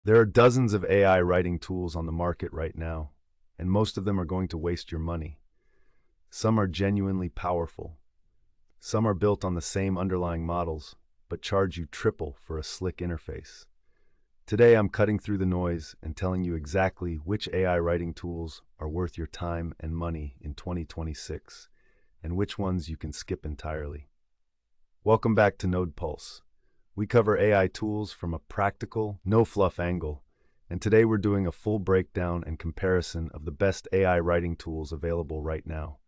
There are dozens of AI writing tools on the market right now, and most of them are going to waste your money. Some are genuinely powerful. Some are built on the same underlying models, but charge you triple for a slick interface. Today, I'm cutting through the noise and telling you exactly which AI writing tools are worth your time and money in 2026, and which ones you can skip entirely. Welcome back to Node Pulse. We cover AI tools from a practical, no-fluff angle, and today we're doing a full breakdown and comparison of the best AI writing tools available right now.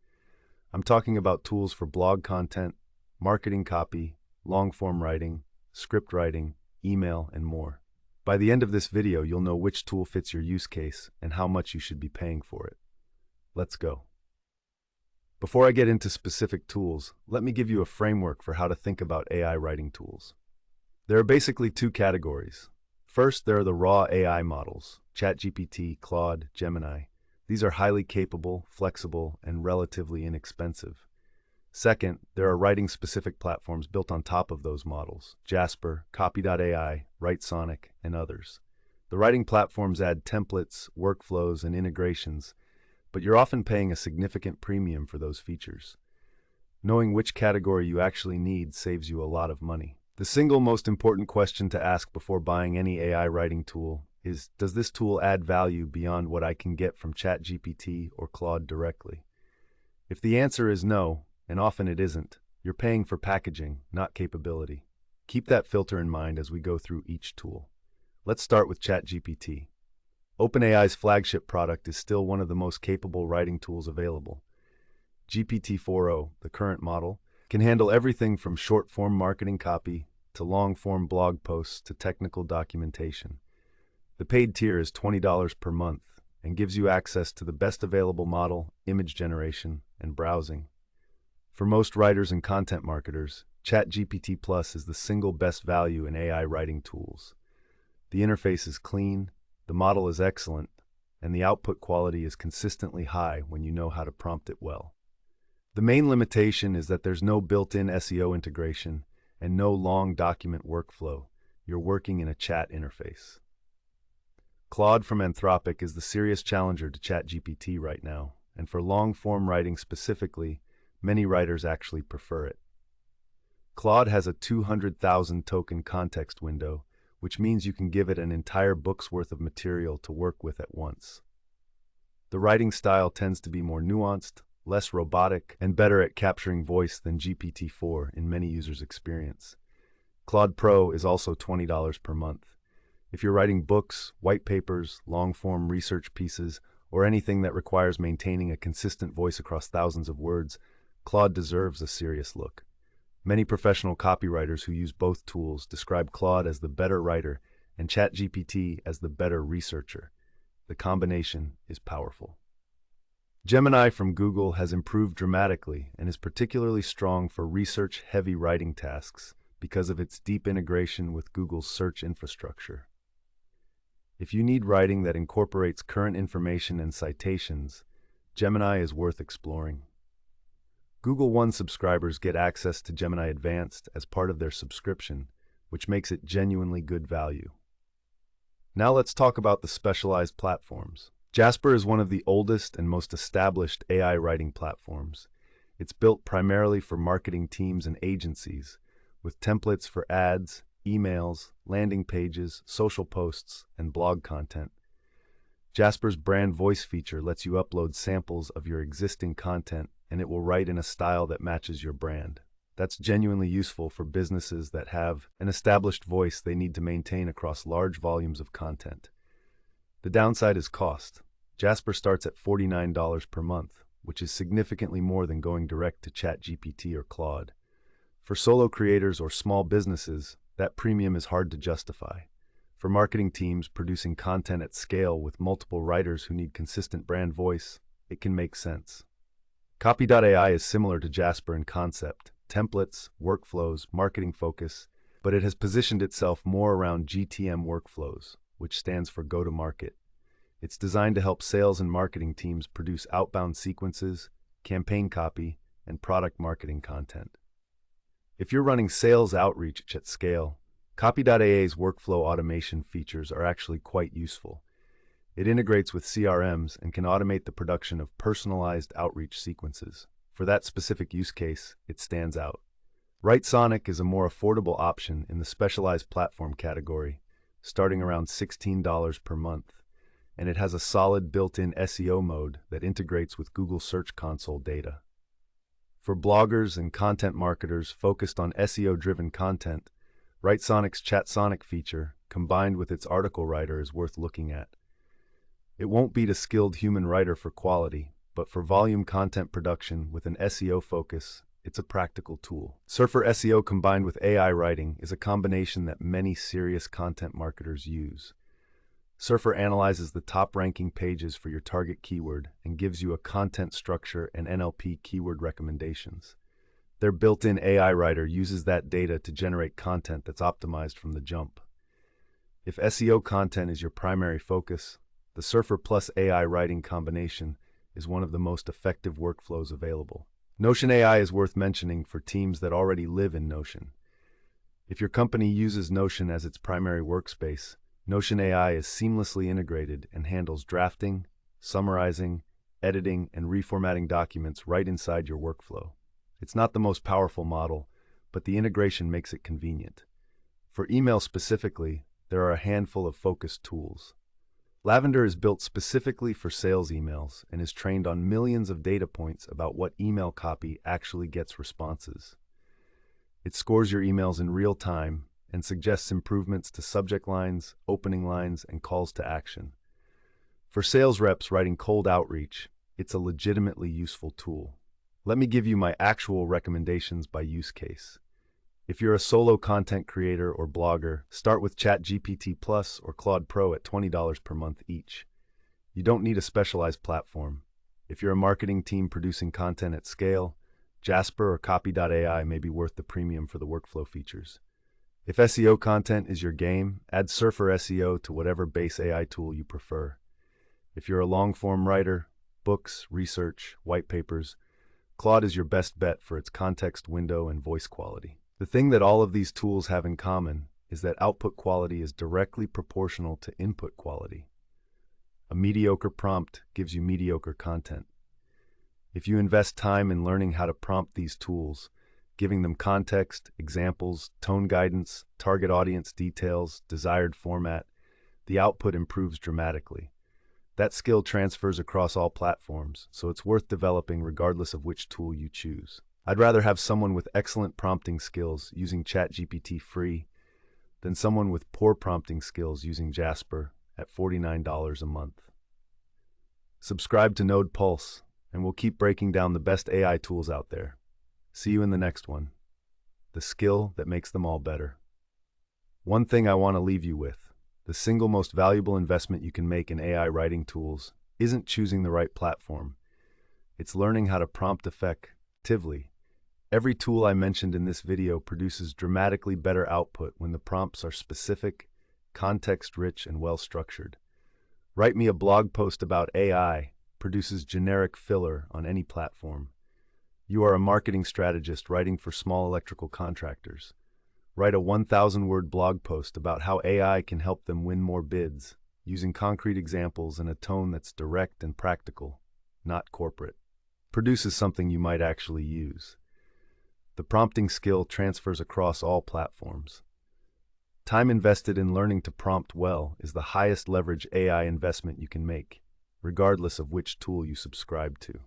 I'm talking about tools for blog content, marketing copy, long-form writing, script writing, email, and more. By the end of this video, you'll know which tool fits your use case and how much you should be paying for it. Let's go. Before I get into specific tools, let me give you a framework for how to think about AI writing tools. There are basically two categories. First, there are the raw AI models, ChatGPT, Claude, Gemini. These are highly capable, flexible, and relatively inexpensive. Second, there are writing-specific platforms built on top of those models, Jasper, Copy.ai, WriteSonic, and others. The writing platforms add templates, workflows, and integrations, but you're often paying a significant premium for those features. Knowing which category you actually need saves you a lot of money. The single most important question to ask before buying any AI writing tool is, does this tool add value beyond what I can get from ChatGPT or Claude directly? If the answer is no, and often it isn't, you're paying for packaging, not capability. Keep that filter in mind as we go through each tool. Let's start with ChatGPT. OpenAI's flagship product is still one of the most capable writing tools available. GPT-4o, the current model, can handle everything from short-form marketing copy to long-form blog posts to technical documentation. The paid tier is $20 per month and gives you access to the best available model, image generation, and browsing. For most writers and content marketers, ChatGPT Plus is the single best value in AI writing tools. The interface is clean, the model is excellent, and the output quality is consistently high when you know how to prompt it well. The main limitation is that there's no built-in SEO integration and no long document workflow. You're working in a chat interface. Claude from Anthropic is the serious challenger to ChatGPT right now, and for long-form writing specifically, many writers actually prefer it. Claude has a 200,000 token context window, which means you can give it an entire book's worth of material to work with at once. The writing style tends to be more nuanced, less robotic, and better at capturing voice than GPT-4 in many users' experience. Claude Pro is also $20 per month. If you're writing books, white papers, long-form research pieces, or anything that requires maintaining a consistent voice across thousands of words, Claude deserves a serious look. Many professional copywriters who use both tools describe Claude as the better writer and ChatGPT as the better researcher. The combination is powerful. Gemini from Google has improved dramatically and is particularly strong for research-heavy writing tasks because of its deep integration with Google's search infrastructure. If you need writing that incorporates current information and citations, Gemini is worth exploring. Google One subscribers get access to Gemini Advanced as part of their subscription, which makes it genuinely good value. Now let's talk about the specialized platforms. Jasper is one of the oldest and most established AI writing platforms. It's built primarily for marketing teams and agencies, with templates for ads, emails, landing pages, social posts, and blog content. Jasper's brand voice feature lets you upload samples of your existing content, and it will write in a style that matches your brand. That's genuinely useful for businesses that have an established voice they need to maintain across large volumes of content. The downside is cost. Jasper starts at $49 per month, which is significantly more than going direct to ChatGPT or Claude. For solo creators or small businesses, that premium is hard to justify. For marketing teams producing content at scale with multiple writers who need consistent brand voice, it can make sense. Copy.ai is similar to Jasper in concept, templates, workflows, marketing focus, but it has positioned itself more around GTM workflows, which stands for go-to-market. It's designed to help sales and marketing teams produce outbound sequences, campaign copy, and product marketing content. If you're running sales outreach at scale, Copy.ai's workflow automation features are actually quite useful. It integrates with CRMs and can automate the production of personalized outreach sequences. For that specific use case, it stands out. Writesonic is a more affordable option in the specialized platform category, starting around $16 per month, and it has a solid built-in SEO mode that integrates with Google Search Console data. For bloggers and content marketers focused on SEO-driven content, Writesonic's ChatSonic feature, combined with its article writer, is worth looking at. It won't beat a skilled human writer for quality, but for volume content production with an SEO focus, it's a practical tool. Surfer SEO combined with AI writing is a combination that many serious content marketers use. Surfer analyzes the top-ranking pages for your target keyword and gives you a content structure and NLP keyword recommendations. Their built-in AI writer uses that data to generate content that's optimized from the jump. If SEO content is your primary focus, the Surfer plus AI writing combination is one of the most effective workflows available. Notion AI is worth mentioning for teams that already live in Notion. If your company uses Notion as its primary workspace, Notion AI is seamlessly integrated and handles drafting, summarizing, editing, and reformatting documents right inside your workflow. It's not the most powerful model, but the integration makes it convenient. For email specifically, there are a handful of focused tools. Lavender is built specifically for sales emails and is trained on millions of data points about what email copy actually gets responses. It scores your emails in real time and suggests improvements to subject lines, opening lines, and calls to action. For sales reps writing cold outreach, it's a legitimately useful tool. Let me give you my actual recommendations by use case. If you're a solo content creator or blogger, start with ChatGPT Plus or Claude Pro at $20 per month each. You don't need a specialized platform. If you're a marketing team producing content at scale, Jasper or Copy.ai may be worth the premium for the workflow features. If SEO content is your game, add Surfer SEO to whatever base AI tool you prefer. If you're a long-form writer, books, research, white papers, Claude is your best bet for its context window and voice quality. The thing that all of these tools have in common is that output quality is directly proportional to input quality. A mediocre prompt gives you mediocre content. If you invest time in learning how to prompt these tools, giving them context, examples, tone guidance, target audience details, desired format, the output improves dramatically. That skill transfers across all platforms, so it's worth developing regardless of which tool you choose. I'd rather have someone with excellent prompting skills using ChatGPT free than someone with poor prompting skills using Jasper at $49 a month. Subscribe to Node Pulse, and we'll keep breaking down the best AI tools out there. See you in the next one. The skill that makes them all better. One thing I want to leave you with: the single most valuable investment you can make in AI writing tools isn't choosing the right platform. It's learning how to prompt effectively. Every tool I mentioned in this video produces dramatically better output when the prompts are specific, context-rich, and well-structured. Write me a blog post about AI produces generic filler on any platform. You are a marketing strategist writing for small electrical contractors. Write a 1,000-word blog post about how AI can help them win more bids, using concrete examples and a tone that's direct and practical, not corporate. Produces something you might actually use. The prompting skill transfers across all platforms. Time invested in learning to prompt well is the highest leverage AI investment you can make, regardless of which tool you subscribe to.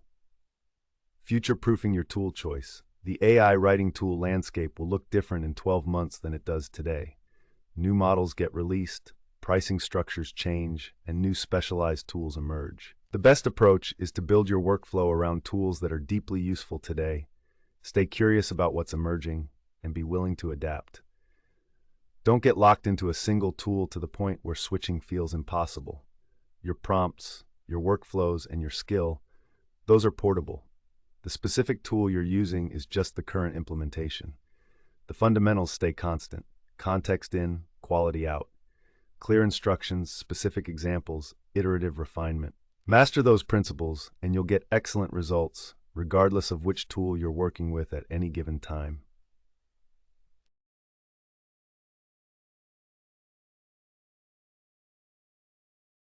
Future-proofing your tool choice. The AI writing tool landscape will look different in 12 months than it does today. New models get released, pricing structures change, and new specialized tools emerge. The best approach is to build your workflow around tools that are deeply useful today. Stay curious about what's emerging, and be willing to adapt. Don't get locked into a single tool to the point where switching feels impossible. Your prompts, your workflows, and your skill, those are portable. The specific tool you're using is just the current implementation. The fundamentals stay constant: context in, quality out. Clear instructions, specific examples, iterative refinement. Master those principles, and you'll get excellent results, regardless of which tool you're working with at any given time.